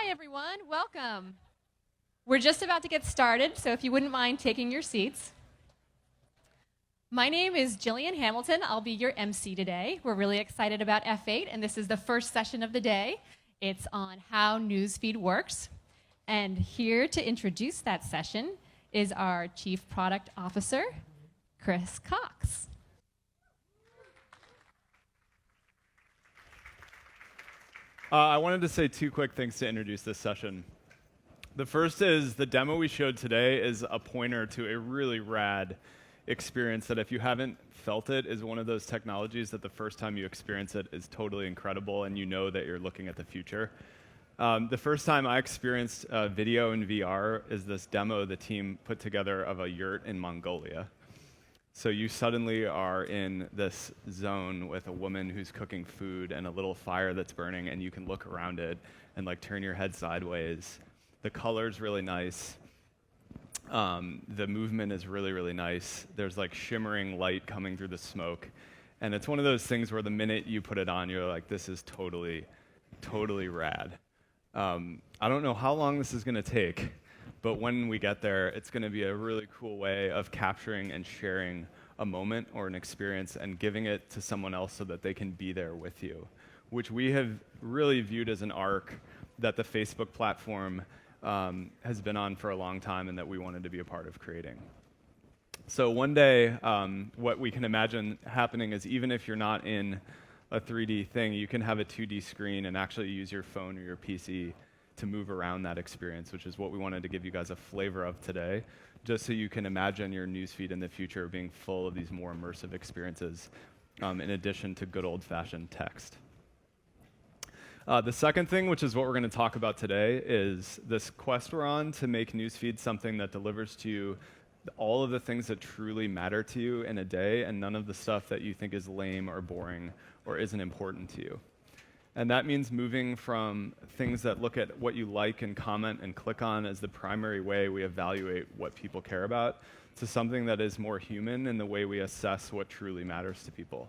Hi, everyone. Welcome. We're just about to get started, so if you wouldn't mind taking your seats. My name is Jillian Hamilton. I'll be your MC today. We're really excited about F8, and this is the first session of the day. It's on how Newsfeed works. And here to introduce that session is our Chief Product Officer, Chris Cox. I wanted to say two quick things to introduce this session. The first is the demo we showed today is a pointer to a really rad experience that if you haven't felt it is one of those technologies that the first time you experience it is totally incredible and you know that you're looking at the future. The first time I experienced video in VR is this demo the team put together of a yurt in Mongolia. So you suddenly are in this zone with a woman who's cooking food and a little fire that's burning, and you can look around it and like turn your head sideways. The color's really nice. The movement is really, really nice. There's like shimmering light coming through the smoke. And it's one of those things where the minute you put it on, you're like, this is totally, totally rad. I don't know how long this is going to take, but when we get there, it's going to be a really cool way of capturing and sharing a moment or an experience and giving it to someone else so that they can be there with you, which we have really viewed as an arc that the Facebook platform has been on for a long time and that we wanted to be a part of creating. So one day, what we can imagine happening is even if you're not in a 3D thing, you can have a 2D screen and actually use your phone or your PC to move around that experience, which is what we wanted to give you guys a flavor of today, just so you can imagine your newsfeed in the future being full of these more immersive experiences, in addition to good old-fashioned text. The second thing, which is what we're going to talk about today, is this quest we're on to make newsfeed something that delivers to you all of the things that truly matter to you in a day and none of the stuff that you think is lame or boring or isn't important to you. And that means moving from things that look at what you like and comment and click on as the primary way we evaluate what people care about to something that is more human in the way we assess what truly matters to people.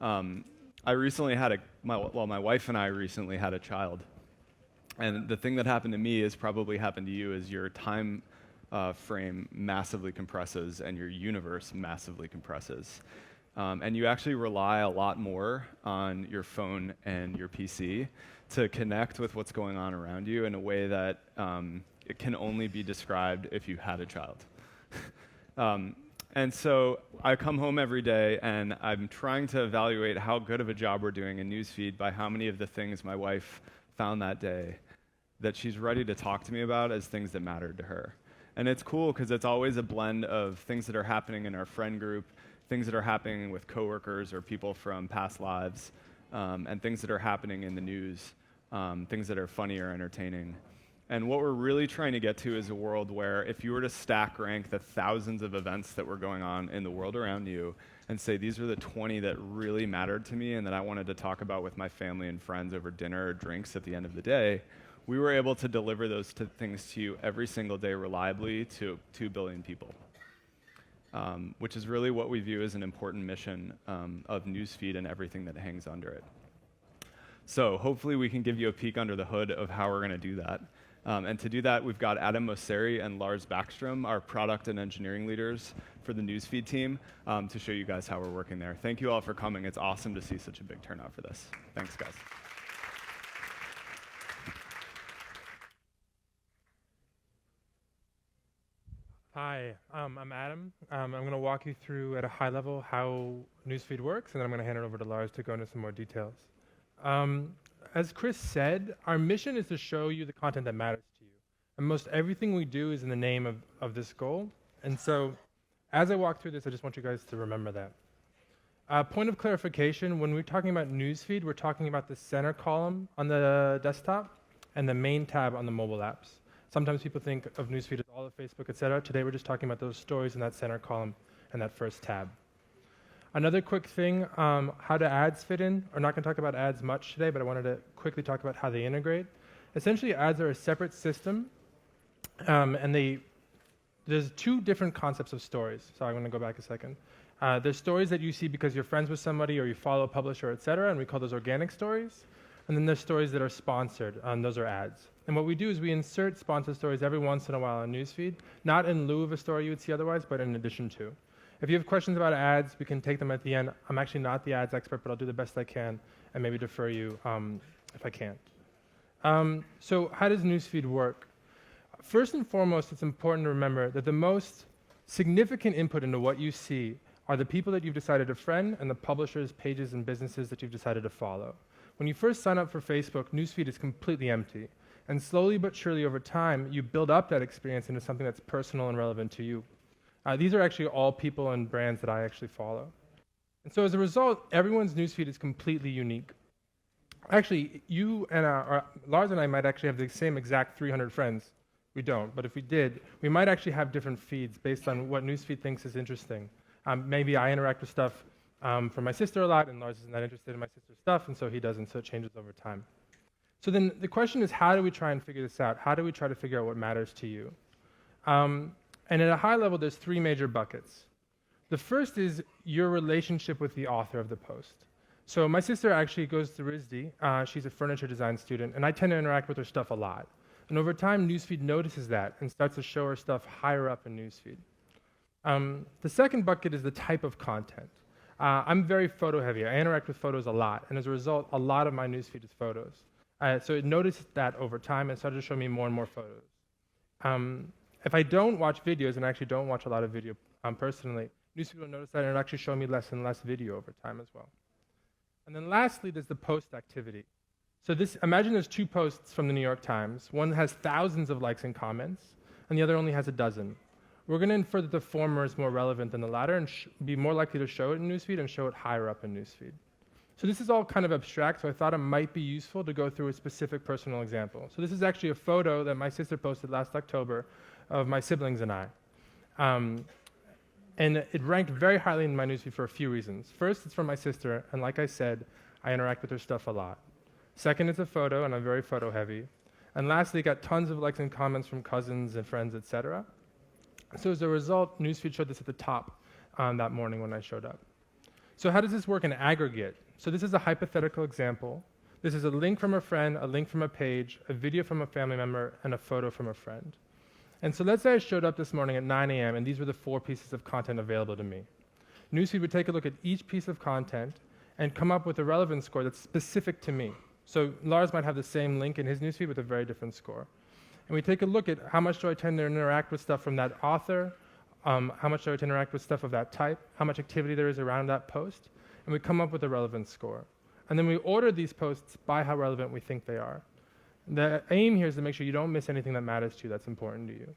I recently had my wife and I recently had a child. And the thing that happened to me is probably happened to you is your time frame massively compresses and your universe massively compresses. And you actually rely a lot more on your phone and your PC to connect with what's going on around you in a way that it can only be described if you had a child. And so I come home every day and I'm trying to evaluate how good of a job we're doing in Newsfeed by how many of the things my wife found that day that she's ready to talk to me about as things that mattered to her. And it's cool because it's always a blend of things that are happening in our friend group, things that are happening with coworkers or people from past lives, and things that are happening in the news, things that are funny or entertaining. And what we're really trying to get to is a world where if you were to stack rank the thousands of events that were going on in the world around you and say, these are the 20 that really mattered to me and that I wanted to talk about with my family and friends over dinner or drinks at the end of the day, we were able to deliver those things to you every single day reliably to 2 billion people. Which is really what we view as an important mission of Newsfeed and everything that hangs under it. So hopefully we can give you a peek under the hood of how we're going to do that. And to do that, we've got Adam Mosseri and Lars Backstrom, our product and engineering leaders for the Newsfeed team, to show you guys how we're working there. Thank you all for coming. It's awesome to see such a big turnout for this. Thanks, guys. Hi, I'm Adam. I'm going to walk you through at a high level how Newsfeed works, and then I'm going to hand it over to Lars to go into some more details. As Chris said, our mission is to show you the content that matters to you. And most everything we do is in the name of this goal. And so as I walk through this, I just want you guys to remember that. Point of clarification, when we're talking about Newsfeed, we're talking about the center column on the desktop and the main tab on the mobile apps. Sometimes people think of Newsfeed as all of Facebook, etc. Today we're just talking about those stories in that center column and that first tab. Another quick thing, how do ads fit in? We're not going to talk about ads much today, but I wanted to quickly talk about how they integrate. Essentially, ads are a separate system, and there's 2 different concepts of stories. Sorry, I'm going to go back a second. There's stories that you see because you're friends with somebody or you follow a publisher, etc., and we call those organic stories. And then there's stories that are sponsored, and those are ads. And what we do is we insert sponsored stories every once in a while on newsfeed, not in lieu of a story you would see otherwise, but in addition to. If you have questions about ads, we can take them at the end. I'm actually not the ads expert, but I'll do the best I can and maybe defer you if I can't. So how does newsfeed work? First and foremost, it's important to remember that the most significant input into what you see are the people that you've decided to friend and the publishers, pages, and businesses that you've decided to follow. When you first sign up for Facebook, newsfeed is completely empty. And slowly but surely over time, you build up that experience into something that's personal and relevant to you. These are actually all people and brands that I actually follow. And so as a result, everyone's newsfeed is completely unique. Actually, you and Lars and I might actually have the same exact 300 friends. We don't, but if we did, we might actually have different feeds based on what newsfeed thinks is interesting. Maybe I interact with stuff from my sister a lot, and Lars isn't that interested in my sister's stuff, and so he doesn't, so it changes over time. So then the question is, how do we try and figure this out? How do we try to figure out what matters to you? And at a high level, there's three major buckets. The first is your relationship with the author of the post. So my sister actually goes to RISD. She's a furniture design student, and I tend to interact with her stuff a lot. And over time, Newsfeed notices that and starts to show her stuff higher up in Newsfeed. The second bucket is the type of content. I'm very photo heavy. I interact with photos a lot, and as a result, a lot of my Newsfeed is photos. So it noticed that over time and started to show me more and more photos. If I don't watch videos, and I actually don't watch a lot of video personally, Newsfeed will notice that and it'll actually show me less and less video over time as well. And then lastly, there's the post activity. So imagine there's two posts from the New York Times. One has thousands of likes and comments, and the other only has a dozen. We're going to infer that the former is more relevant than the latter and be more likely to show it in Newsfeed and show it higher up in Newsfeed. So this is all kind of abstract, so I thought it might be useful to go through a specific personal example. So this is actually a photo that my sister posted last October of my siblings and I. And it ranked very highly in my newsfeed for a few reasons. First, it's from my sister, and like I said, I interact with her stuff a lot. Second, it's a photo, and I'm very photo heavy. And lastly, it got tons of likes and comments from cousins and friends, etc. So as a result, Newsfeed showed this at the top that morning when I showed up. So how does this work in aggregate? So this is a hypothetical example. This is a link from a friend, a link from a page, a video from a family member, and a photo from a friend. And so let's say I showed up this morning at 9 a.m. and these were the 4 pieces of content available to me. Newsfeed would take a look at each piece of content and come up with a relevance score that's specific to me. So Lars might have the same link in his newsfeed with a very different score. And we take a look at how much do I tend to interact with stuff from that author, how much do I tend to interact with stuff of that type, how much activity there is around that post, and we come up with a relevance score. And then we order these posts by how relevant we think they are. The aim here is to make sure you don't miss anything that matters to you that's important to you.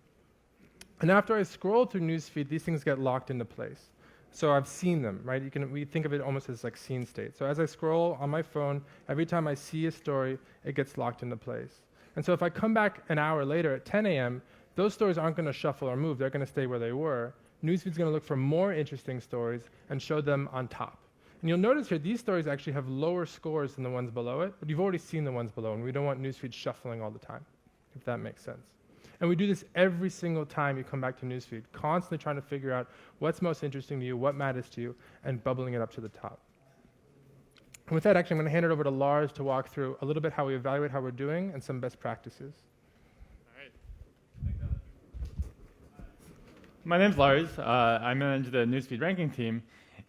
And after I scroll through Newsfeed, these things get locked into place. So I've seen them, right? We think of it almost as like scene state. So as I scroll on my phone, every time I see a story, it gets locked into place. And so if I come back an hour later at 10 a.m., those stories aren't going to shuffle or move. They're going to stay where they were. Newsfeed's going to look for more interesting stories and show them on top. And you'll notice here, these stories actually have lower scores than the ones below it, but you've already seen the ones below, and we don't want Newsfeed shuffling all the time, if that makes sense. And we do this every single time you come back to Newsfeed, constantly trying to figure out what's most interesting to you, what matters to you, and bubbling it up to the top. And with that, actually, I'm going to hand it over to Lars to walk through a little bit how we evaluate how we're doing and some best practices. All right. My name's Lars. I manage the Newsfeed ranking team.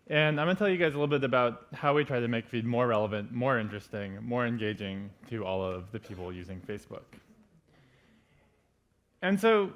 And I'm going to tell you guys a little bit about how we try to make feed more relevant, more interesting, more engaging to all of the people using Facebook. And so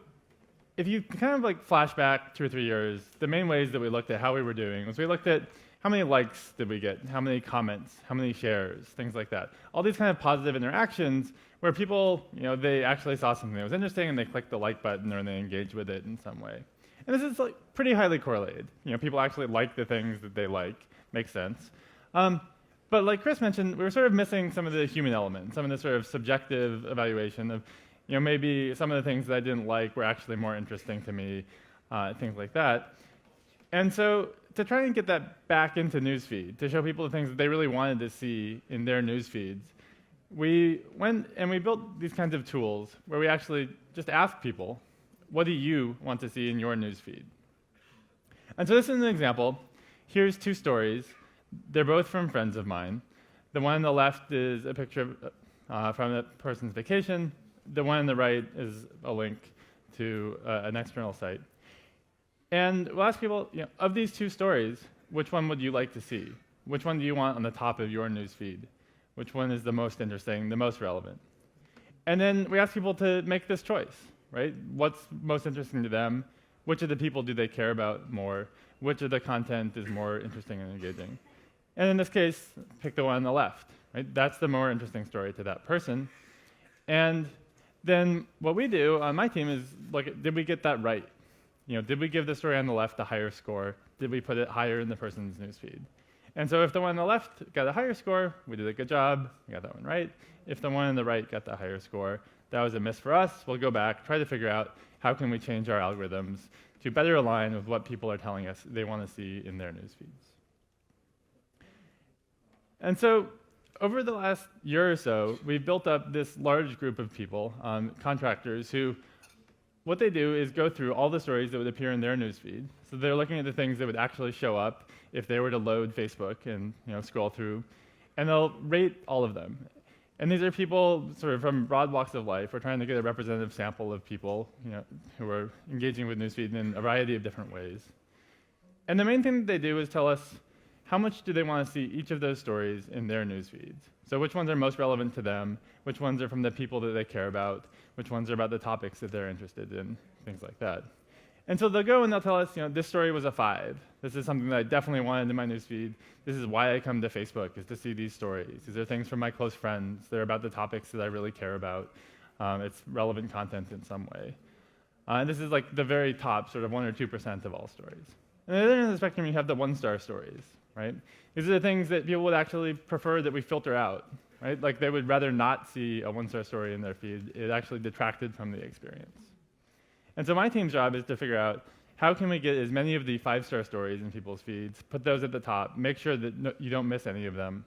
if you kind of like flash back 2 or 3 years, the main ways that we looked at how we were doing was we looked at how many likes did we get, how many comments, how many shares, things like that. All these kind of positive interactions where people, they actually saw something that was interesting and they clicked the like button or they engaged with it in some way. And this is like pretty highly correlated. People actually like the things that they like. Makes sense. But like Chris mentioned, we were sort of missing some of the human element, some of the sort of subjective evaluation of, maybe some of the things that I didn't like were actually more interesting to me, things like that. And so to try and get that back into Newsfeed, to show people the things that they really wanted to see in their news feeds, we went and we built these kinds of tools where we actually just asked people, what do you want to see in your newsfeed? And so this is an example. Here's 2 stories. They're both from friends of mine. The one on the left is a picture from the person's vacation. The one on the right is a link to an external site. And we'll ask people, of these two stories, which one would you like to see? Which one do you want on the top of your newsfeed? Which one is the most interesting, the most relevant? And then we ask people to make this choice, right? What's most interesting to them? Which of the people do they care about more? Which of the content is more interesting and engaging? And in this case, pick the one on the left, right? That's the more interesting story to that person. And then what we do on my team is look at, did we get that right? Did we give the story on the left a higher score? Did we put it higher in the person's newsfeed? And so if the one on the left got a higher score, we did a good job, we got that one right. If the one on the right got the higher score, that was a miss for us. We'll go back, try to figure out how can we change our algorithms to better align with what people are telling us they want to see in their news feeds. And so over the last year or so, we've built up this large group of people, contractors, who what they do is go through all the stories that would appear in their newsfeed. So they're looking at the things that would actually show up if they were to load Facebook and scroll through, and they'll rate all of them. And these are people sort of from broad walks of life. We're trying to get a representative sample of people who are engaging with newsfeed in a variety of different ways. And the main thing that they do is tell us how much do they want to see each of those stories in their newsfeeds. So which ones are most relevant to them, which ones are from the people that they care about, which ones are about the topics that they're interested in, things like that. And so they'll go and they'll tell us, this story was a 5. This is something that I definitely wanted in my newsfeed. This is why I come to Facebook, is to see these stories. These are things from my close friends. They're about the topics that I really care about. It's relevant content in some way. And this is like the very top, sort of 1 or 2% of all stories. And at the other end of the spectrum, you have the 1-star stories, right? These are the things that people would actually prefer that we filter out, right? Like they would rather not see a 1-star story in their feed. It actually detracted from the experience. And so my team's job is to figure out how can we get as many of the 5-star stories in people's feeds, put those at the top, make sure that you don't miss any of them,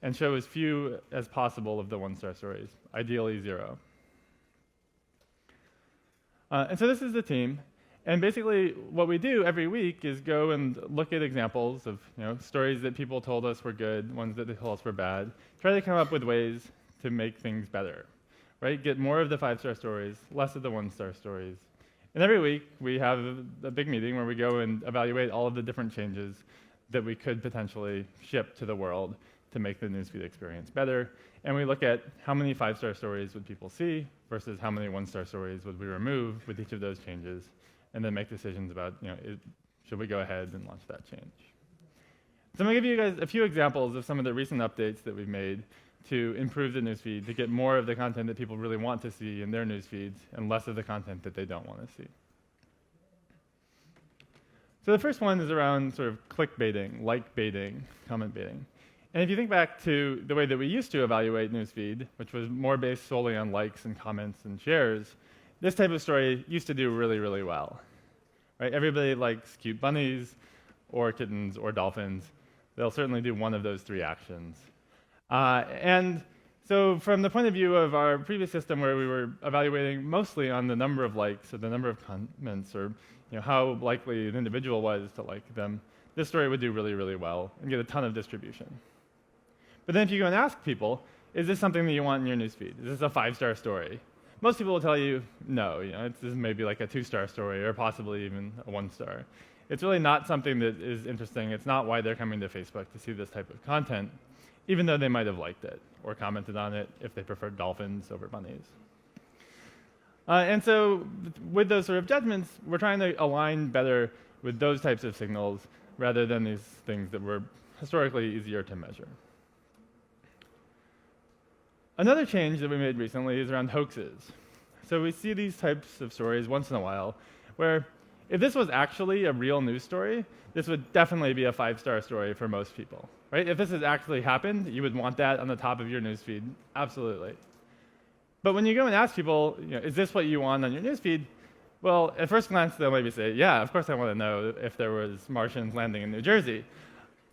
and show as few as possible of the 1-star stories, ideally 0. And so this is the team. And basically what we do every week is go and look at examples of stories that people told us were good, ones that they told us were bad, try to come up with ways to make things better, right? Get more of the 5-star stories, less of the 1-star stories. And every week, we have a big meeting where we go and evaluate all of the different changes that we could potentially ship to the world to make the newsfeed experience better. And we look at how many 5-star stories would people see versus how many 1-star stories would we remove with each of those changes, and then make decisions about, should we go ahead and launch that change. So I'm going to give you guys a few examples of some of the recent updates that we've made to improve the newsfeed, to get more of the content that people really want to see in their newsfeeds and less of the content that they don't want to see. So the first one is around sort of clickbaiting, like baiting, comment baiting. And if you think back to the way that we used to evaluate newsfeed, which was more based solely on likes and comments and shares, this type of story used to do really, really well. Right? Everybody likes cute bunnies or kittens or dolphins. They'll certainly do one of those 3 actions. And so from the point of view of our previous system where we were evaluating mostly on the number of likes or the number of comments or how likely an individual was to like them, this story would do really, really well and get a ton of distribution. But then if you go and ask people, is this something that you want in your newsfeed? Is this a 5-star story? Most people will tell you, no, this is maybe like a 2-star story or possibly even a 1-star. It's really not something that is interesting. It's not why they're coming to Facebook to see this type of content, even though they might have liked it or commented on it if they preferred dolphins over bunnies. And so with those sort of judgments, we're trying to align better with those types of signals rather than these things that were historically easier to measure. Another change that we made recently is around hoaxes. So we see these types of stories once in a while where if this was actually a real news story, this would definitely be a 5-star story for most people. Right? If this has actually happened, you would want that on the top of your newsfeed, absolutely. But when you go and ask people, is this what you want on your newsfeed? Well, at first glance, they'll maybe say, yeah, of course I want to know if there was Martians landing in New Jersey.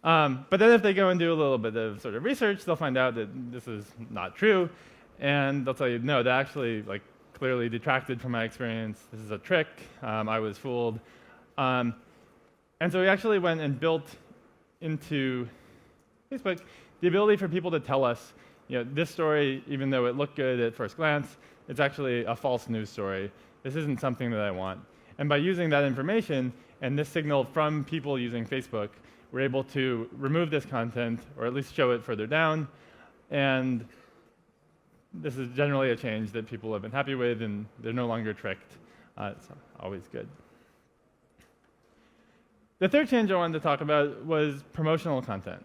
But then if they go and do a little bit of sort of research, they'll find out that this is not true, and they'll tell you, no, that actually clearly detracted from my experience. This is a trick. I was fooled. And so we actually went and built into Facebook The ability for people to tell us, this story, even though it looked good at first glance, it's actually a false news story. This isn't something that I want. And by using that information and this signal from people using Facebook, we're able to remove this content, or at least show it further down. And this is generally a change that people have been happy with, and they're no longer tricked. It's always good. The third change I wanted to talk about was promotional content.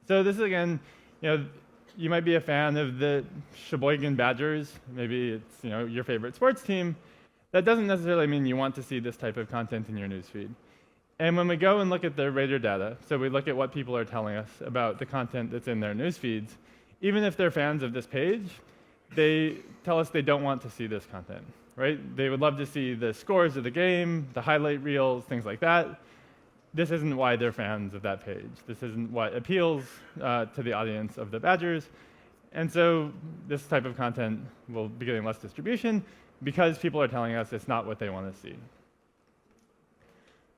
So this is, again, you might be a fan of the Sheboygan Badgers. Maybe it's your favorite sports team. That doesn't necessarily mean you want to see this type of content in your newsfeed. And when we go and look at the rater data, so we look at what people are telling us about the content that's in their news feeds, even if they're fans of this page, they tell us they don't want to see this content, right? They would love to see the scores of the game, the highlight reels, things like that. This isn't why they're fans of that page. This isn't what appeals to the audience of the Badgers. And so this type of content will be getting less distribution because people are telling us it's not what they want to see.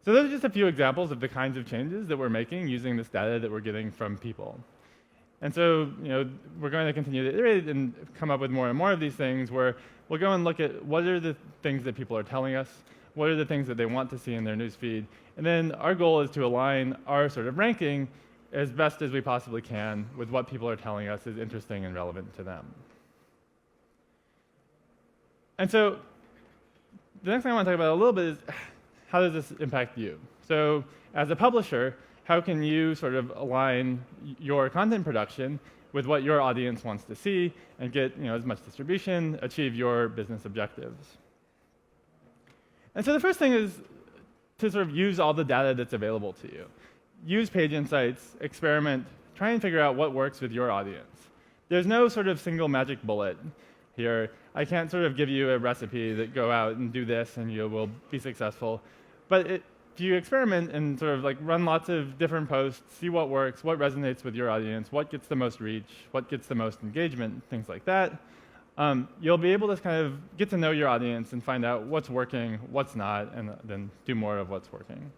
So those are just a few examples of the kinds of changes that we're making using this data that we're getting from people. And so we're going to continue to iterate and come up with more and more of these things where we'll go and look at what are the things that people are telling us, what are the things that they want to see in their newsfeed, and then our goal is to align our sort of ranking as best as we possibly can with what people are telling us is interesting and relevant to them. And so the next thing I want to talk about a little bit is how does this impact you? So as a publisher, how can you sort of align your content production with what your audience wants to see and get as much distribution, achieve your business objectives? And so the first thing is to sort of use all the data that's available to you. Use Page Insights, experiment, try and figure out what works with your audience. There's no sort of single magic bullet here. I can't sort of give you a recipe that go out and do this and you will be successful. But if you experiment and sort of run lots of different posts, see what works, what resonates with your audience, what gets the most reach, what gets the most engagement, things like that, you'll be able to kind of get to know your audience and find out what's working, what's not, and then do more of what's working.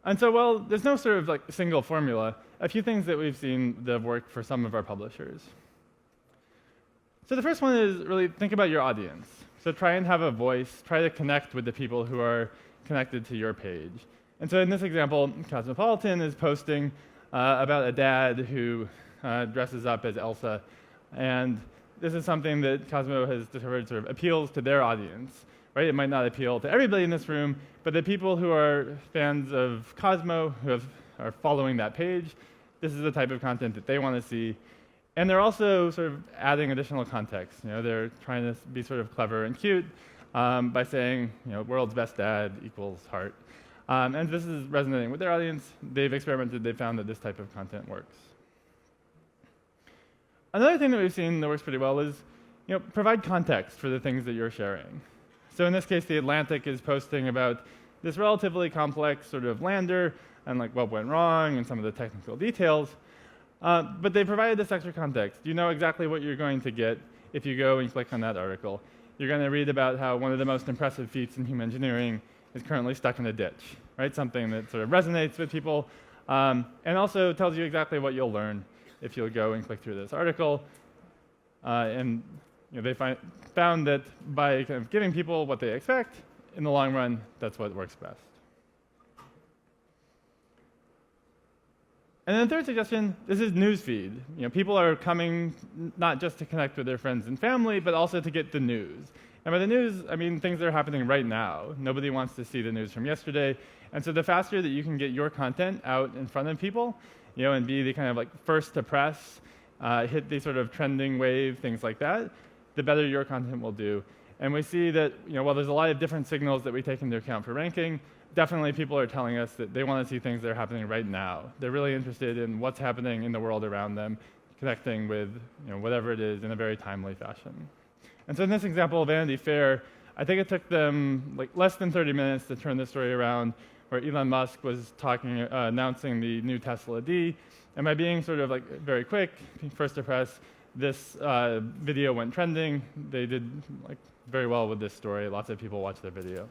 And so, well, there's no sort of single formula. A few things that we've seen that have worked for some of our publishers. So the first one is really think about your audience. So try and have a voice. Try to connect with the people who are connected to your page. And so in this example, Cosmopolitan is posting about a dad who dresses up as Elsa. And this is something that Cosmo has discovered sort of appeals to their audience. Right? It might not appeal to everybody in this room, but the people who are fans of Cosmo, who are following that page, this is the type of content that they want to see. And they're also sort of adding additional context. They're trying to be sort of clever and cute by saying, world's best dad equals heart. And this is resonating with their audience. They've experimented. They've found that this type of content works. Another thing that we've seen that works pretty well is provide context for the things that you're sharing. So in this case, The Atlantic is posting about this relatively complex sort of lander and what went wrong and some of the technical details. But they provided this extra context. You know exactly what you're going to get if you go and click on that article. You're going to read about how one of the most impressive feats in human engineering is currently stuck in a ditch, right? Something that sort of resonates with people, and also tells you exactly what you'll learn if you'll go and click through this article. And they found that by kind of giving people what they expect, in the long run, that's what works best. And then the third suggestion, this is newsfeed. People are coming not just to connect with their friends and family, but also to get the news. And by the news, I mean things that are happening right now. Nobody wants to see the news from yesterday. And so the faster that you can get your content out in front of people, and be the kind of first to press, hit the sort of trending wave, things like that, the better your content will do. And we see that, while there's a lot of different signals that we take into account for ranking, definitely people are telling us that they want to see things that are happening right now. They're really interested in what's happening in the world around them, connecting with whatever it is in a very timely fashion. And so in this example of Vanity Fair, I think it took them less than 30 minutes to turn this story around, where Elon Musk was announcing the new Tesla D. And by being sort of very quick, first to press, this video went trending. They did very well with this story. Lots of people watched their video.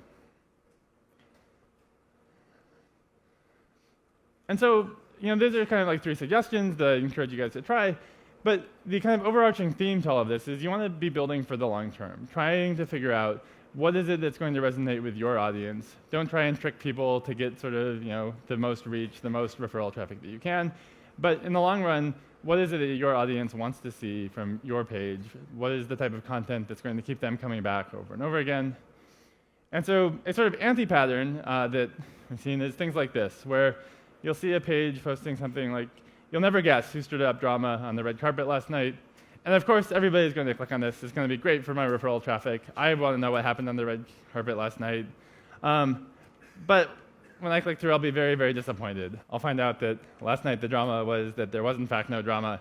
And so those are kind of like 3 suggestions that I encourage you guys to try. But the kind of overarching theme to all of this is you want to be building for the long term, trying to figure out what is it that's going to resonate with your audience. Don't try and trick people to get sort of the most reach, the most referral traffic that you can. But in the long run, what is it that your audience wants to see from your page? What is the type of content that's going to keep them coming back over and over again? And so a sort of anti-pattern that I've seen is things like this, where you'll see a page posting something like, you'll never guess who stirred up drama on the red carpet last night. And of course, everybody's going to click on this. It's going to be great for my referral traffic. I want to know what happened on the red carpet last night. But when I click through, I'll be very, very disappointed. I'll find out that last night the drama was that there was, in fact, no drama.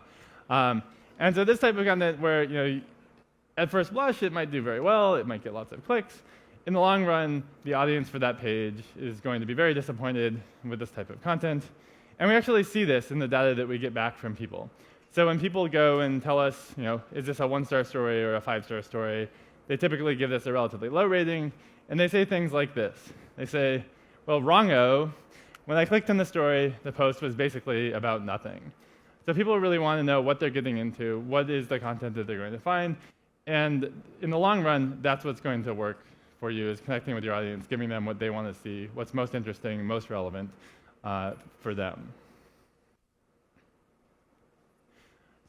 And so this type of content where, at first blush, it might do very well. It might get lots of clicks. In the long run, the audience for that page is going to be very disappointed with this type of content. And we actually see this in the data that we get back from people. So when people go and tell us, is this a 1-star story or a 5-star story, they typically give this a relatively low rating, and they say things like this. They say, well, wrong-o, when I clicked on the story, the post was basically about nothing. So people really want to know what they're getting into, what is the content that they're going to find, and in the long run, that's what's going to work for you, is connecting with your audience, giving them what they want to see, what's most interesting, most relevant for them.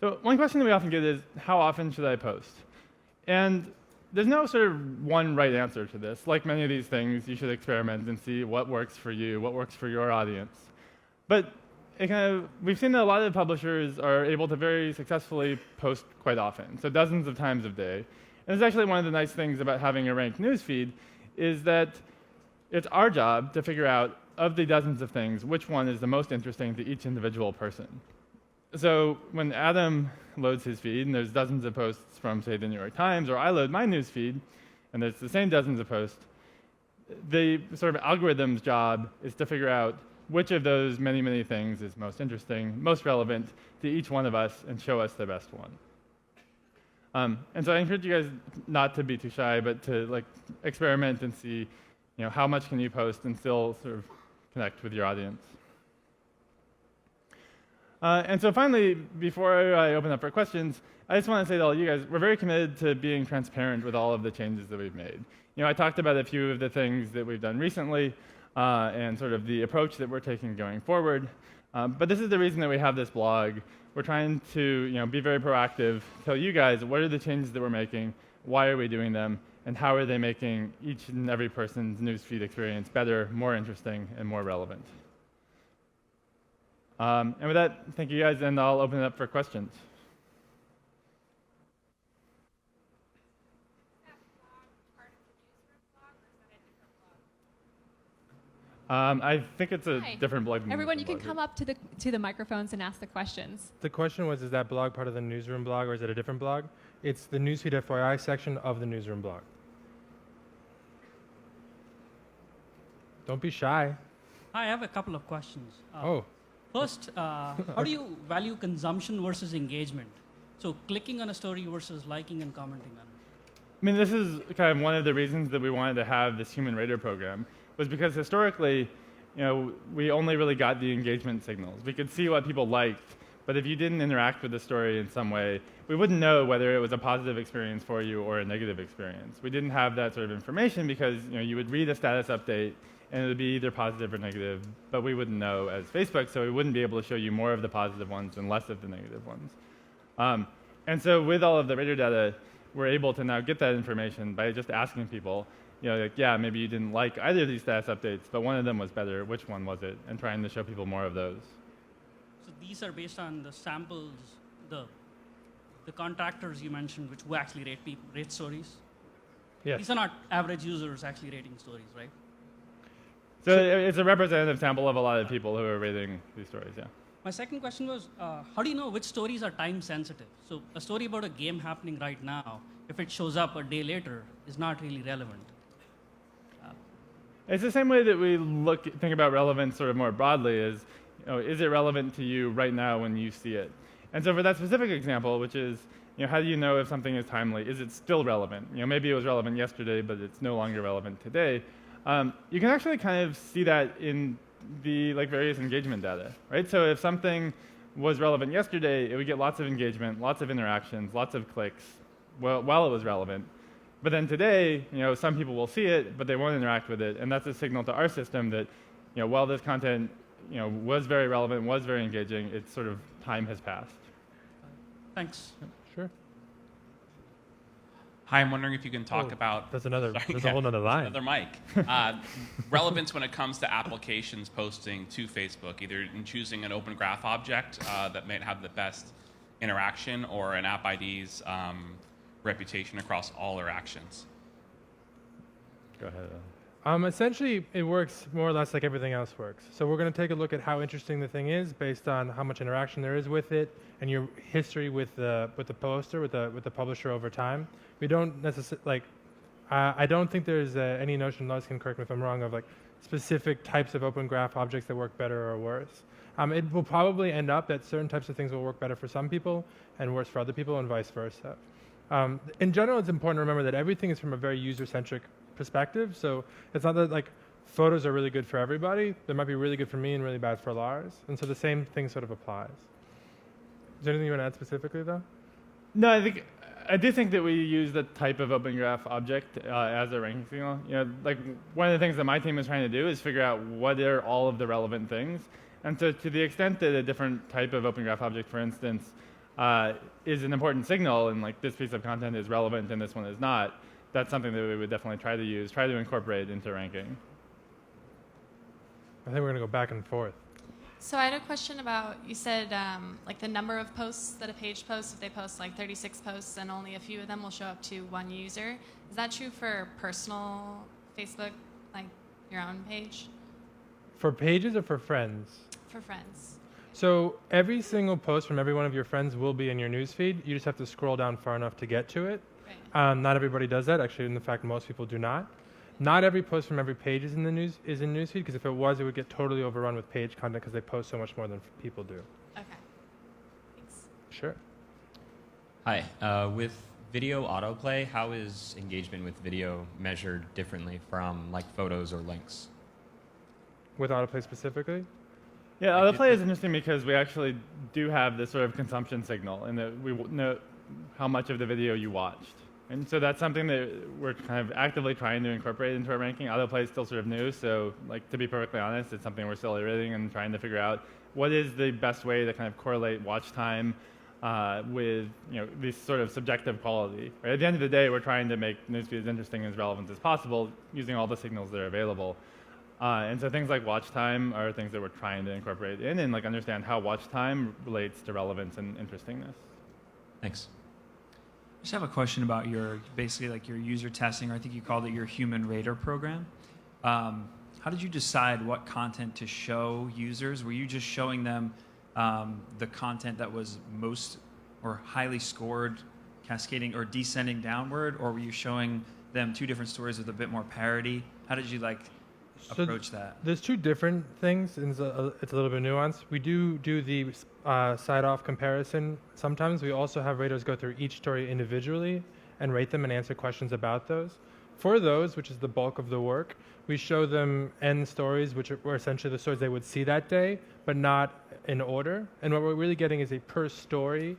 So one question that we often get is, how often should I post? And there's no sort of one right answer to this. Like many of these things, you should experiment and see what works for you, what works for your audience. But we've seen that a lot of publishers are able to very successfully post quite often, so dozens of times a day. And it's actually one of the nice things about having a ranked newsfeed is that it's our job to figure out, of the dozens of things, which one is the most interesting to each individual person. So when Adam loads his feed, and there's dozens of posts from, say, the New York Times, or I load my news feed, and there's the same dozens of posts, the sort of algorithm's job is to figure out which of those many, many things is most interesting, most relevant to each one of us, and show us the best one. And so I encourage you guys not to be too shy, but to experiment and see, how much can you post and still sort of connect with your audience. And so finally, before I open up for questions, I just want to say to all you guys, we're very committed to being transparent with all of the changes that we've made. I talked about a few of the things that we've done recently and sort of the approach that we're taking going forward. But this is the reason that we have this blog. We're trying to be very proactive, tell you guys what are the changes that we're making, why are we doing them, and how are they making each and every person's newsfeed experience better, more interesting, and more relevant. And with that, thank you guys, and I'll open it up for questions. I think it's a different blog. Everyone, you can come up to the microphones and ask the questions. The question was, is that blog part of the Newsroom blog, or is it a different blog? It's the Newsfeed FYI section of the Newsroom blog. Don't be shy. I have a couple of questions. Oh. First, how do you value consumption versus engagement? So clicking on a story versus liking and commenting on it. I mean, this is kind of one of the reasons that we wanted to have this Human Rater program, was because historically, we only really got the engagement signals. We could see what people liked, but if you didn't interact with the story in some way, we wouldn't know whether it was a positive experience for you or a negative experience. We didn't have that sort of information because you would read a status update and it would be either positive or negative, but we wouldn't know as Facebook, so we wouldn't be able to show you more of the positive ones and less of the negative ones. And so with all of the rater data, we're able to now get that information by just asking people, yeah, maybe you didn't like either of these status updates, but one of them was better. Which one was it? And trying to show people more of those. So these are based on the samples, the contractors you mentioned, who actually rate stories? Yes. These are not average users actually rating stories, right? So it's a representative sample of a lot of people who are rating these stories, yeah. My second question was, how do you know which stories are time sensitive? So a story about a game happening right now, if it shows up a day later, is not really relevant. It's the same way that we think about relevance sort of more broadly is it relevant to you right now when you see it? And so for that specific example, which is, how do you know if something is timely? Is it still relevant? Maybe it was relevant yesterday, but it's no longer relevant today. You can actually kind of see that in the various engagement data, right? So if something was relevant yesterday, it would get lots of engagement, lots of interactions, lots of clicks while it was relevant. But then today, some people will see it, but they won't interact with it, and that's a signal to our system that, while this content, was very relevant, was very engaging, it's sort of time has passed. Thanks. Sure. Hi, I'm wondering if you can talk about. There's a yeah, whole nother line. Another mic. Relevance when it comes to applications posting to Facebook, either in choosing an open graph object that might have the best interaction or an app ID's reputation across all interactions. Go ahead. Essentially, it works more or less like everything else works. So we're going to take a look at how interesting the thing is based on how much interaction there is with it and your history with the poster, with the publisher over time. We don't necessarily I don't think there's any notion, Lars can correct me if I'm wrong, of specific types of open graph objects that work better or worse. It will probably end up that certain types of things will work better for some people and worse for other people, and vice versa. In general, it's important to remember that everything is from a very user-centric perspective. So it's not that photos are really good for everybody. They might be really good for me and really bad for Lars. And so the same thing sort of applies. Is there anything you want to add specifically, though? No, I do think that we use the type of open graph object as a ranking signal. One of the things that my team is trying to do is figure out what are all of the relevant things. And so to the extent that a different type of open graph object, for instance, is an important signal, and this piece of content is relevant and this one is not, that's something that we would definitely try to incorporate into ranking. I think we're going to go back and forth. So I had a question about, you said the number of posts that a page posts. If they post 36 posts, and only a few of them will show up to one user. Is that true for personal Facebook, your own page? For pages or for friends? For friends. So every single post from every one of your friends will be in your newsfeed. You just have to scroll down far enough to get to it. Right. Not everybody does that. Actually, in fact, most people do not. Not every post from every page is in newsfeed, because if it was, it would get totally overrun with page content because they post so much more than people do. Okay. Thanks. Sure. Hi. With video autoplay, how is engagement with video measured differently from photos or links? With autoplay specifically? Yeah, autoplay is interesting because we actually do have this sort of consumption signal, and that we know how much of the video you watched. And so that's something that we're kind of actively trying to incorporate into our ranking. Autoplay is still sort of new, so to be perfectly honest, it's something we're still iterating and trying to figure out what is the best way to kind of correlate watch time with this sort of subjective quality. Right? At the end of the day, we're trying to make newsfeed as interesting and as relevant as possible using all the signals that are available. And so things like watch time are things that we're trying to incorporate in and understand how watch time relates to relevance and interestingness. Thanks. I just have a question about your your user testing, or I think you called it your human rater program. How did you decide what content to show users? Were you just showing them the content that was most or highly scored, cascading or descending downward, or were you showing them two different stories with a bit more parity? How did you approach that? There's two different things, and it's a little bit nuanced. We do the side-off comparison. Sometimes we also have raters go through each story individually and rate them and answer questions about those. For those, which is the bulk of the work, we show them end stories, which were essentially the stories they would see that day, but not in order. And what we're really getting is a per story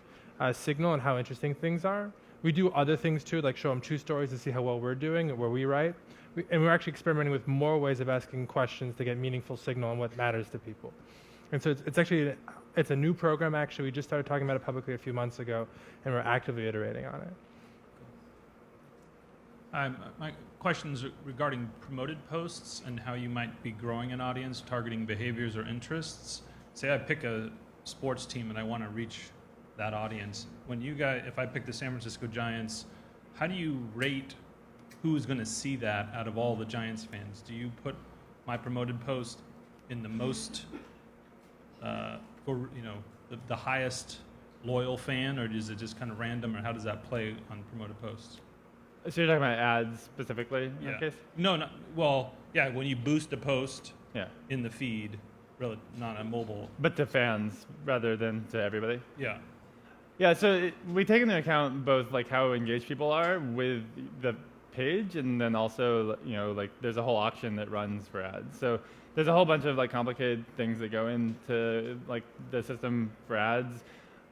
signal on how interesting things are. We do other things too, like show them two stories to see how well we're doing, where we write. And we're actually experimenting with more ways of asking questions to get meaningful signal on what matters to people. And so it's a new program, actually. We just started talking about it publicly a few months ago, and we're actively iterating on it. My question is regarding promoted posts and how you might be growing an audience, targeting behaviors or interests. Say I pick a sports team and I want to reach that audience. If I pick the San Francisco Giants, how do you rate who's going to see that out of all the Giants fans? Do you put my promoted post in the most, the highest loyal fan, or is it just kind of random, or how does that play on promoted posts? So you're talking about ads specifically in that case? No, well, yeah, when you boost a post Yeah. in the feed, really not a mobile. But to fans rather than to everybody? Yeah. Yeah, so we take into account both how engaged people are with the page, and then also there's a whole auction that runs for ads. So there's a whole bunch of like complicated things that go into like the system for ads,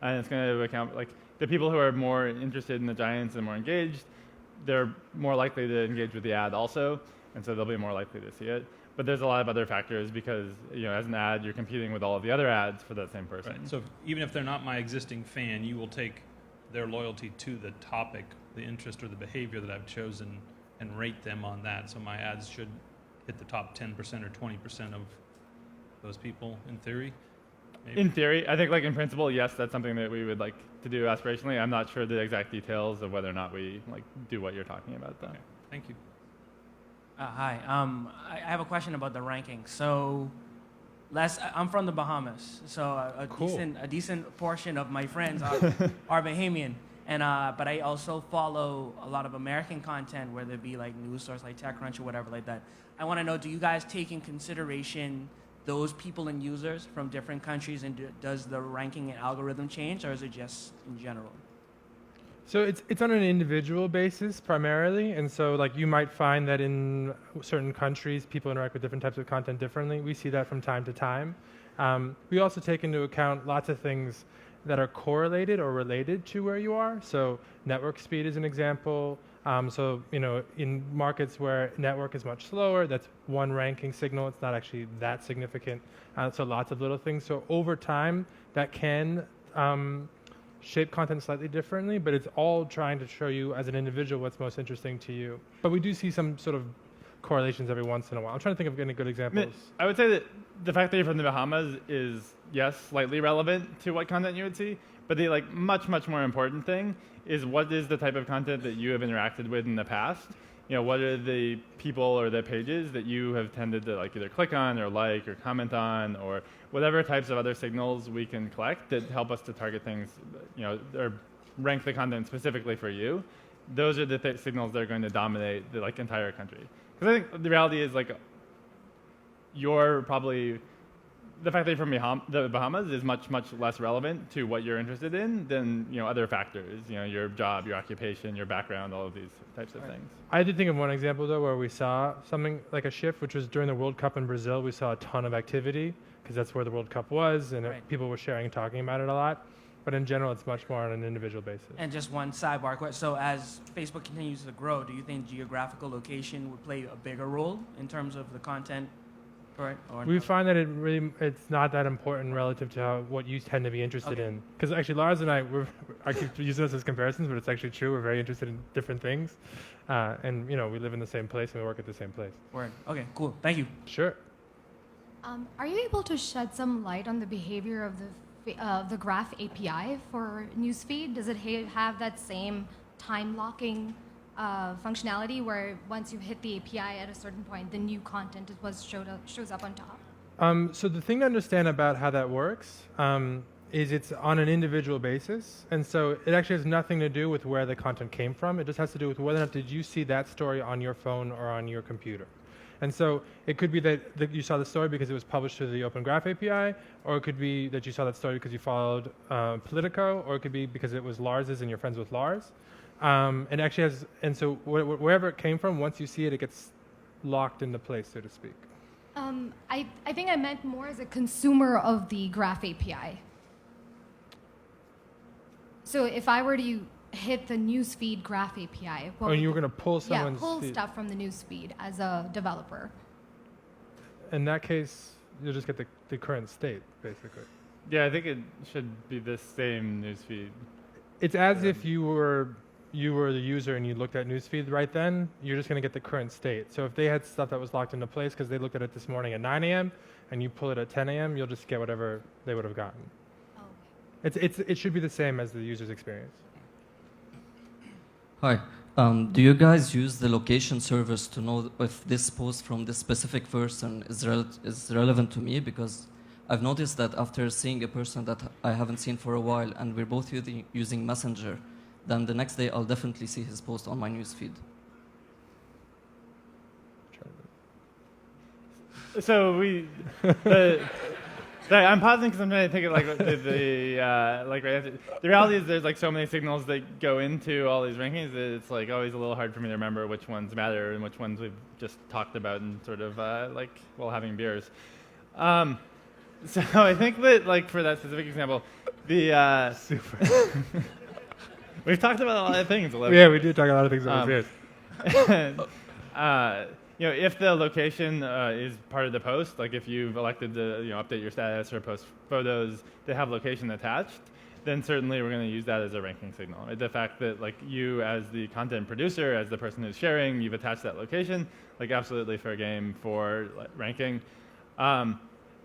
and it's going to account like the people who are more interested in the giants and more engaged, they're more likely to engage with the ad also, and so they'll be more likely to see it. But there's a lot of other factors because, as an ad, you're competing with all of the other ads for that same person. Right. So even if they're not my existing fan, you will take their loyalty to the topic, the interest, or the behavior that I've chosen and rate them on that. So my ads should hit the top 10% or 20% of those people, in theory? Maybe? In theory, I think like in principle, yes, that's something that we would like to do aspirationally. I'm not sure the exact details of whether or not we like do what you're talking about though. Okay. Thank you. Hi. I have a question about the ranking. So, I'm from the Bahamas, so a decent portion of my friends are Bahamian, and but I also follow a lot of American content, whether it be like news source like TechCrunch or whatever like that. I want to know, do you guys take in consideration those people and users from different countries, and does the ranking and algorithm change, or is it just in general? So it's on an individual basis primarily, and so like you might find that in certain countries people interact with different types of content differently. We see that from time to time. We also take into account lots of things that are correlated or related to where you are. So network speed is an example. So in markets where network is much slower, that's one ranking signal. It's not actually that significant. So lots of little things. So over time, that can shape content slightly differently, but it's all trying to show you as an individual what's most interesting to you. But we do see some sort of correlations every once in a while. I'm trying to think of any good examples. I would say that the fact that you're from the Bahamas is, yes, slightly relevant to what content you would see, but the like much more important thing is what is the type of content that you have interacted with in the past. What are the people or the pages that you have tended to like either click on or like or comment on, or whatever types of other signals we can collect that help us to target things, or rank the content specifically for you. Those are the signals that are going to dominate the like entire country. Because I think the reality is like you're probably the fact that you're from the Bahamas is much less relevant to what you're interested in than other factors. Your job, your occupation, your background, all of these types of things. I did think of one example though where we saw something like a shift, which was during the World Cup in Brazil. We saw a ton of activity because that's where the World Cup was, and people were sharing and talking about it a lot. But in general, it's much more on an individual basis. And just one sidebar question. So as Facebook continues to grow, do you think geographical location would play a bigger role in terms of the content? We find that it's not that important relative to what you tend to be interested in. Because actually, Lars and I keep using this as comparisons, but it's actually true. We're very interested in different things, and we live in the same place and we work at the same place. Word. Okay, cool. Thank you. Sure. Are you able to shed some light on the behavior of the Graph API for newsfeed? Does it have that same time locking functionality where once you hit the API at a certain point, the new content shows up on top? So the thing to understand about how that works is it's on an individual basis. And so it actually has nothing to do with where the content came from. It just has to do with whether or not did you see that story on your phone or on your computer. And so it could be that you saw the story because it was published through the Open Graph API, or it could be that you saw that story because you followed Politico, or it could be because it was Lars's and you're friends with Lars. And actually has, and so wherever it came from, once you see it, it gets locked into place, so to speak. I think I meant more as a consumer of the Graph API. So if I were to hit the newsfeed Graph API, and you were going to pull someone's pull feed. stuff from the newsfeed as a developer. In that case, you'll just get the current state, basically. Yeah, I think it should be the same newsfeed. It's as if you were the user and you looked at newsfeed right then, you're just going to get the current state. So if they had stuff that was locked into place because they looked at it this morning at 9 a.m. and you pull it at 10 a.m., you'll just get whatever they would have gotten. Oh, okay. It should be the same as the user's experience. Hi. Do you guys use the location service to know if this post from this specific person is relevant to me? Because I've noticed that after seeing a person that I haven't seen for a while and we're both using Messenger, then the next day I'll definitely see his post on my newsfeed. So Sorry, I'm pausing because I'm trying to think of like the reality is there's like so many signals that go into all these rankings that it's like always a little hard for me to remember which ones matter and which ones we've just talked about and sort of like while having beers. So I think that like for that specific example, the super. We've talked about a lot of things. Yeah, we do talk a lot of things about beers. If the location is part of the post, like if you've elected to update your status or post photos that have location attached, then certainly we're going to use that as a ranking signal. Right? The fact that like you as the content producer, as the person who's sharing, you've attached that location, like absolutely fair game for ranking.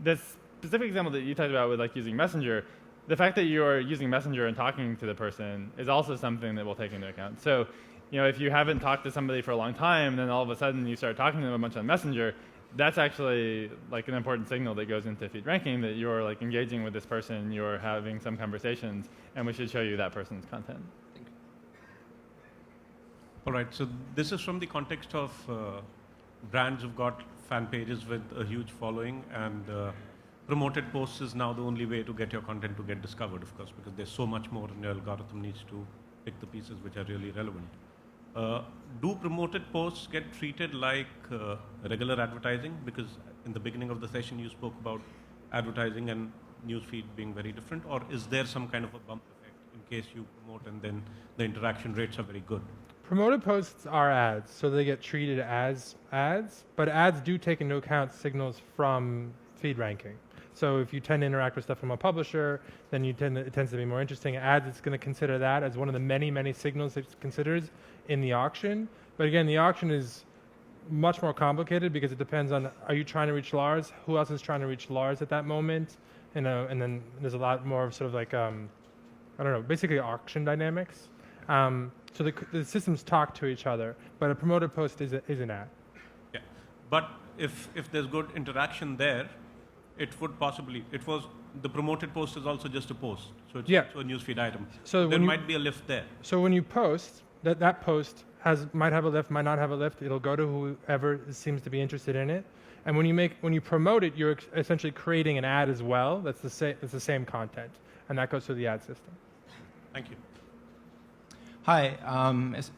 This specific example that you talked about with like using Messenger, the fact that you're using Messenger and talking to the person is also something that we'll take into account. So, if you haven't talked to somebody for a long time, then all of a sudden you start talking to them a bunch on Messenger, that's actually like an important signal that goes into feed ranking that you're like engaging with this person, you're having some conversations, and we should show you that person's content. All right, so this is from the context of brands who've got fan pages with a huge following, and promoted posts is now the only way to get your content to get discovered, of course, because there's so much more and your algorithm needs to pick the pieces which are really relevant. Do promoted posts get treated like regular advertising? Because in the beginning of the session you spoke about advertising and newsfeed being very different, or is there some kind of a bump effect in case you promote and then the interaction rates are very good? Promoted posts are ads, so they get treated as ads, but ads do take into account signals from feed ranking. So if you tend to interact with stuff from a publisher, then it tends to be more interesting. Ads, it's going to consider that as one of the many, many signals it considers in the auction. But again, the auction is much more complicated because it depends on, are you trying to reach Lars? Who else is trying to reach Lars at that moment? And then there's a lot more of sort of like, basically auction dynamics. So the systems talk to each other, but a promoted post is an ad. Yeah, but if there's good interaction there, the promoted post is also just a post, so it's also a newsfeed item. So there might be a lift there. So when you post, that post might have a lift, might not have a lift. It'll go to whoever seems to be interested in it. And when you promote it, you're essentially creating an ad as well. That's the same content, and that goes through the ad system. Thank you. Hi.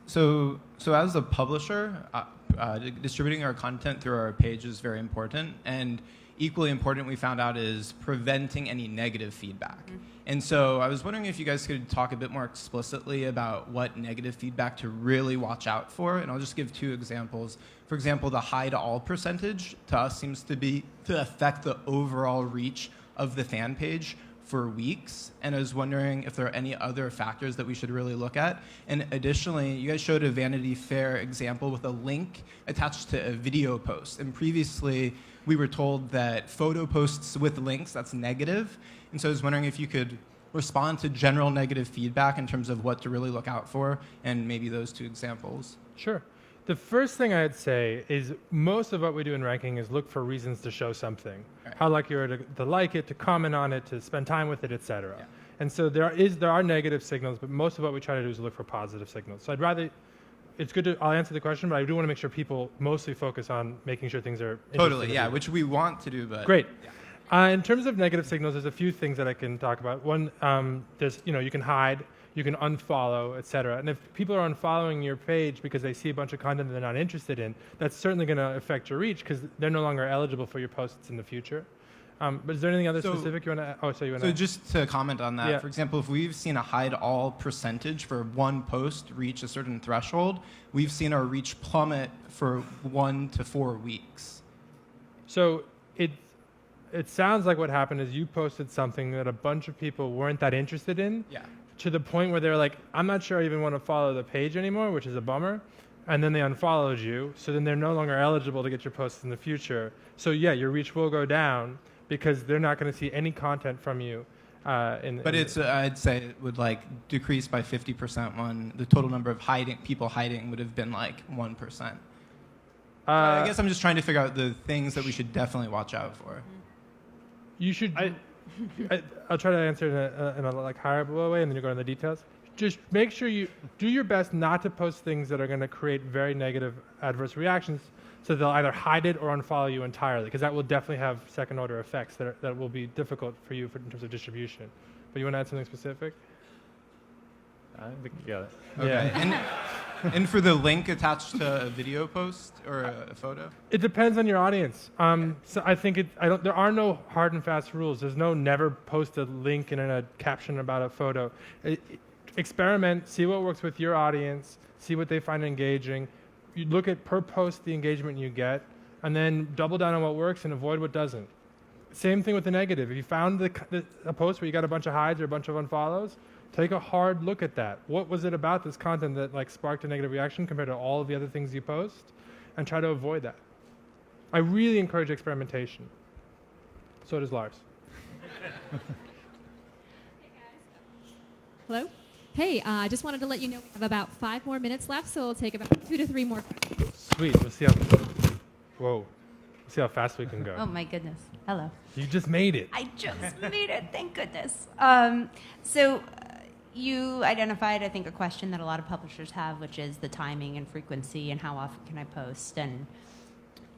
So as a publisher, distributing our content through our page is very important, and equally important we found out is preventing any negative feedback. And so I was wondering if you guys could talk a bit more explicitly about what negative feedback to really watch out for. And I'll just give 2 examples. For example, the hide all percentage to us seems to affect the overall reach of the fan page for weeks. And I was wondering if there are any other factors that we should really look at. And additionally, you guys showed a Vanity Fair example with a link attached to a video post. And previously, we were told that photo posts with links, that's negative. And so I was wondering if you could respond to general negative feedback in terms of what to really look out for, and maybe those 2 examples. Sure. The first thing I'd say is most of what we do in ranking is look for reasons to show something. Right. How likely you are to like it, to comment on it, to spend time with it, etc. Yeah. And so there are negative signals, but most of what we try to do is look for positive signals. So I'll answer the question, but I do want to make sure people mostly focus on making sure things are totally, yeah, which we want to do, but great. Yeah. In terms of negative signals, there's a few things that I can talk about. One, you can hide, you can unfollow, etc. And if people are unfollowing your page because they see a bunch of content they're not interested in, that's certainly going to affect your reach because they're no longer eligible for your posts in the future. But is there anything other specific you want to? So just to comment on that, for example, if we've seen a hide all percentage for one post reach a certain threshold, we've seen our reach plummet for 1 to 4 weeks. So it sounds like what happened is you posted something that a bunch of people weren't that interested in. Yeah. To the point where they're like, I'm not sure I even want to follow the page anymore, which is a bummer. And then they unfollowed you, so then they're no longer eligible to get your posts in the future. So yeah, your reach will go down because they're not going to see any content from you. I'd say it would decrease by 50% when the total number of people hiding would have been 1%. I guess I'm just trying to figure out the things that we should definitely watch out for. You should. I'll try to answer it in a higher level way, and then you go into the details. Just make sure you do your best not to post things that are going to create very negative adverse reactions. So they'll either hide it or unfollow you entirely, because that will definitely have second-order effects that will be difficult for you in terms of distribution. But you want to add something specific? I think you got it. Okay. Yeah. And for the link attached to a video post or a photo? It depends on your audience. So I think there are no hard and fast rules. There's no never post a link and a caption about a photo. Experiment, see what works with your audience, see what they find engaging. You look at per post the engagement you get, and then double down on what works and avoid what doesn't. Same thing with the negative. If you found a post where you got a bunch of hides or a bunch of unfollows, take a hard look at that. What was it about this content that like sparked a negative reaction compared to all of the other things you post? And try to avoid that. I really encourage experimentation. So does Lars. Hello? Hey, I just wanted to let you know we have about 5 more minutes left, so it'll take about 2 to 3 more questions. Sweet. Let's see how fast we can go. Oh my goodness. Hello. You just made it. I just made it. Thank goodness. You identified, I think, a question that a lot of publishers have, which is the timing and frequency and how often can I post. And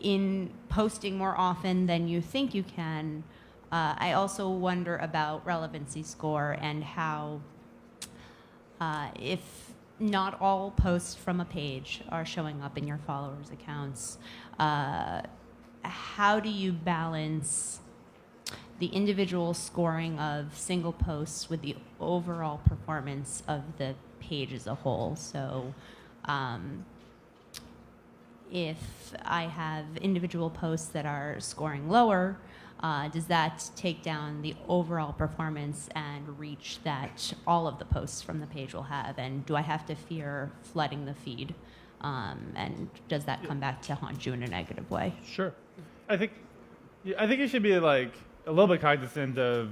in posting more often than you think you can, I also wonder about relevancy score and how if not all posts from a page are showing up in your followers' accounts, how do you balance the individual scoring of single posts with the overall performance of the page as a whole? So if I have individual posts that are scoring lower, does that take down the overall performance and reach that all of the posts from the page will have? And do I have to fear flooding the feed? And does that come back to haunt you in a negative way? Sure. I think you should be like a little bit cognizant of,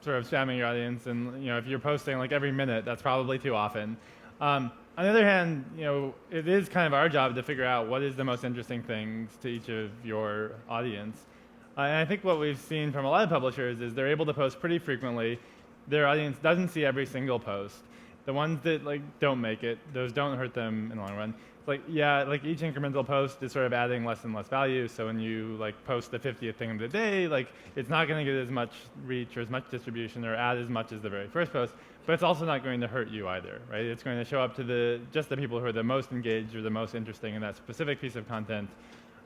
sort of spamming your audience, and if you're posting like every minute, that's probably too often. On the other hand, it is kind of our job to figure out what is the most interesting things to each of your audience. And I think what we've seen from a lot of publishers is they're able to post pretty frequently. Their audience doesn't see every single post. The ones that don't make it, those don't hurt them in the long run. It's each incremental post is sort of adding less and less value. So when you post the 50th thing of the day, it's not going to get as much reach or as much distribution or add as much as the very first post. But it's also not going to hurt you either, right? It's going to show up to just the people who are the most engaged or the most interesting in that specific piece of content,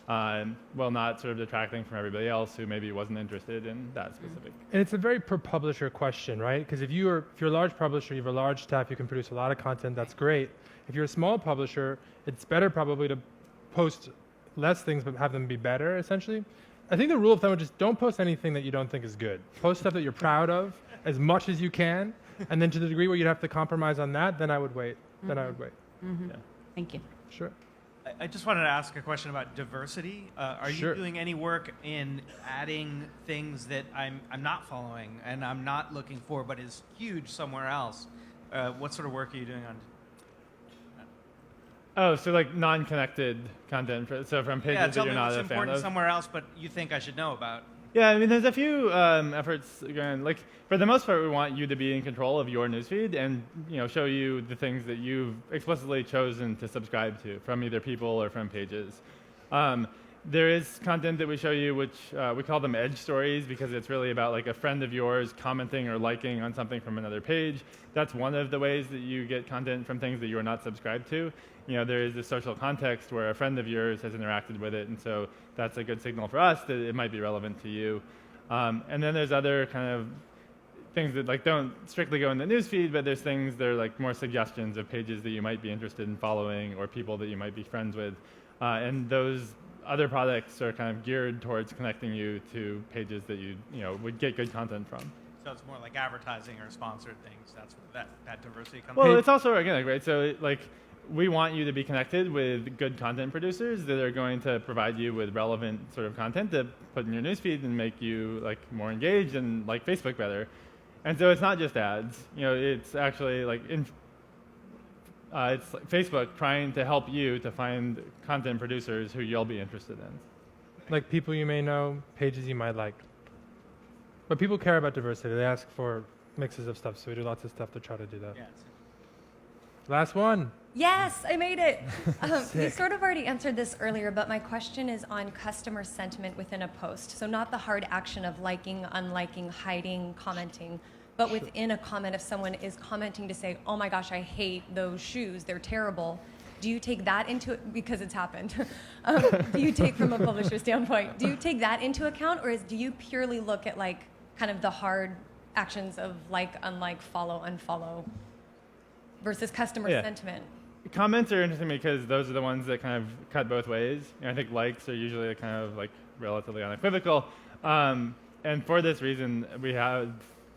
while not sort of detracting from everybody else who maybe wasn't interested in that specific. And it's a very per publisher question, right? Because if you're a large publisher, you have a large staff, you can produce a lot of content, that's great. If you're a small publisher, it's better probably to post less things but have them be better, essentially. I think the rule of thumb is just don't post anything that you don't think is good. Post stuff that you're proud of as much as you can, and then to the degree where you'd have to compromise on that, then I would wait. Mm-hmm. Yeah. Thank you. Sure. I just wanted to ask a question about diversity. Are Sure. you doing any work in adding things that I'm not following and I'm not looking for, but is huge somewhere else? What sort of work are you doing on? Oh, so non-connected content, so from pages that you're not a fan of? Important somewhere else, but you think I should know about. Yeah, I mean, there's a few efforts going. For the most part, we want you to be in control of your newsfeed and show you the things that you've explicitly chosen to subscribe to from either people or from pages. There is content that we show you, which we call them edge stories, because it's really about a friend of yours commenting or liking on something from another page. That's one of the ways that you get content from things that you are not subscribed to. There is this social context where a friend of yours has interacted with it, and so that's a good signal for us that it might be relevant to you. And then there's other kind of things that don't strictly go in the newsfeed, but there's things that are more suggestions of pages that you might be interested in following or people that you might be friends with. And those other products are kind of geared towards connecting you to pages that you would get good content from. So it's more like advertising or sponsored things. That's where that diversity comes. Well, it's also organic, right? So we want you to be connected with good content producers that are going to provide you with relevant sort of content to put in your newsfeed and make you more engaged and like Facebook better. And so it's not just ads. It's actually it's Facebook trying to help you to find content producers who you'll be interested in. Like people you may know, pages you might like. But people care about diversity. They ask for mixes of stuff, so we do lots of stuff to try to do that. Yeah, Last one. Yes, I made it. You sort of already answered this earlier, but my question is on customer sentiment within a post. So not the hard action of liking, unliking, hiding, commenting, but within a comment, if someone is commenting to say, oh my gosh, I hate those shoes, they're terrible. Do you take that into, because it's happened, do you take from a publisher standpoint, do you take that into account, or do you purely look at like kind of the hard actions of like, unlike, follow, unfollow versus customer sentiment? Comments are interesting because those are the ones that kind of cut both ways. I think likes are usually kind of like relatively unequivocal. And for this reason, we have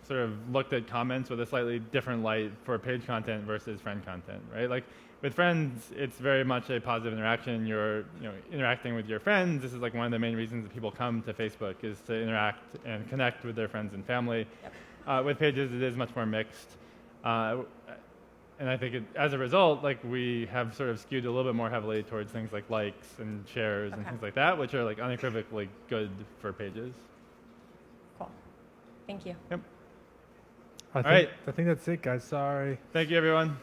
sort of looked at comments with a slightly different light for page content versus friend content, right? Like with friends, it's very much a positive interaction. You're interacting with your friends. This is like one of the main reasons that people come to Facebook is to interact and connect with their friends and family. Yep. With pages, it is much more mixed. And I think as a result, like we have sort of skewed a little bit more heavily towards things like likes and shares and things like that, which are like unequivocally good for pages. Cool. Thank you. Yep. All right. I think that's it, guys. Sorry. Thank you, everyone.